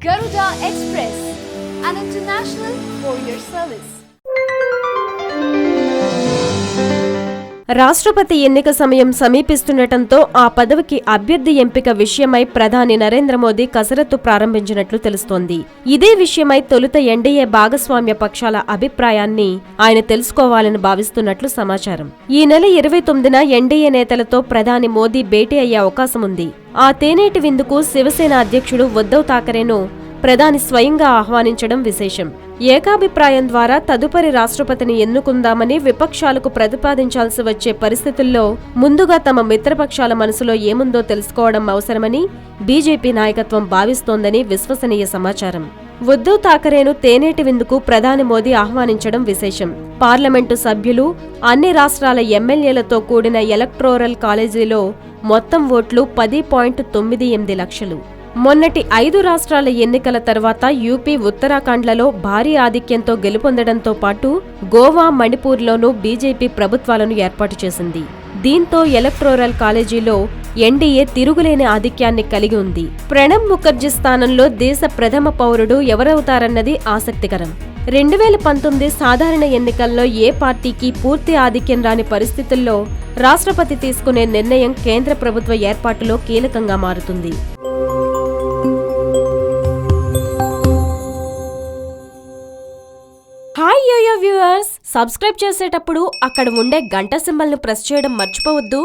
Garuda Express, an international courier service. రాష్ట్రపతి ఎన్నిక సమయం సమీపిస్తుండటంతో ఆ పదవికి అభ్యర్థి ఎంపిక విషయమై ప్రధాని నరేంద్ర మోదీ కసరత్తు ప్రారంభించినట్లు తెలుస్తోంది. ఇదే విషయమై తొలుత ఎన్డీఏ భాగస్వామ్య పక్షాల అభిప్రాయాన్ని ఆయన తెలుసుకోవాలని భావిస్తున్నట్లు సమాచారం. ఈ నెల 29న ఎన్డీఏ నేతలతో ప్రధాని మోదీ భేటీ అయ్యే అవకాశం ఉంది. ఆ తేనేటి విందుకు శివసేన అధ్యక్షుడు ఉద్ధవ్ ఠాకరేను ప్రధాని స్వయంగా ఆహ్వానించడం విశేషం. ఏకాభిప్రాయం ద్వారా తదుపరి రాష్ట్రపతిని ఎన్నుకుందామని విపక్షాలకు ప్రతిపాదించాల్సి వచ్చే పరిస్థితుల్లో ముందుగా తమ మిత్రపక్షాల మనసులో ఏముందో తెలుసుకోవడం అవసరమని బీజేపీ నాయకత్వం భావిస్తోందని విశ్వసనీయ సమాచారం. ఉద్ధవ్ ఠాకరేను తేనేటి విందుకు ప్రధాని మోదీ ఆహ్వానించడం విశేషం. పార్లమెంటు సభ్యులు, అన్ని రాష్ట్రాల ఎమ్మెల్యేలతో కూడిన ఎలక్టోరల్ కాలేజీలో మొత్తం ఓట్లు 10.98 లక్షలు. మొన్నటి 5 రాష్ట్రాల ఎన్నికల తర్వాత యూపీ, ఉత్తరాఖండ్లలో భారీ ఆధిక్యంతో గెలుపొందడంతో పాటు గోవా, మణిపూర్లోనూ బీజేపీ ప్రభుత్వాలను ఏర్పాటు చేసింది. దీంతో ఎలక్టోరల్ కాలేజీలో ఎన్డీఏ తిరుగులేని ఆధిక్యాన్ని కలిగి ఉంది. ప్రణబ్ ముఖర్జీ స్థానంలో దేశ ప్రథమ పౌరుడు ఎవరవుతారన్నది ఆసక్తికరం. 2019 సాధారణ ఎన్నికల్లో ఏ పార్టీకి పూర్తి ఆధిక్యం రాని పరిస్థితుల్లో రాష్ట్రపతి తీసుకునే నిర్ణయం కేంద్ర ప్రభుత్వ ఏర్పాటులో కీలకంగా మారుతుంది. హాయ్ యోయో వ్యూవర్స్, సబ్స్క్రైబ్ చేసేటప్పుడు అక్కడ ఉండే గంట సింబల్ను ప్రెస్ చేయడం మర్చిపోవద్దు.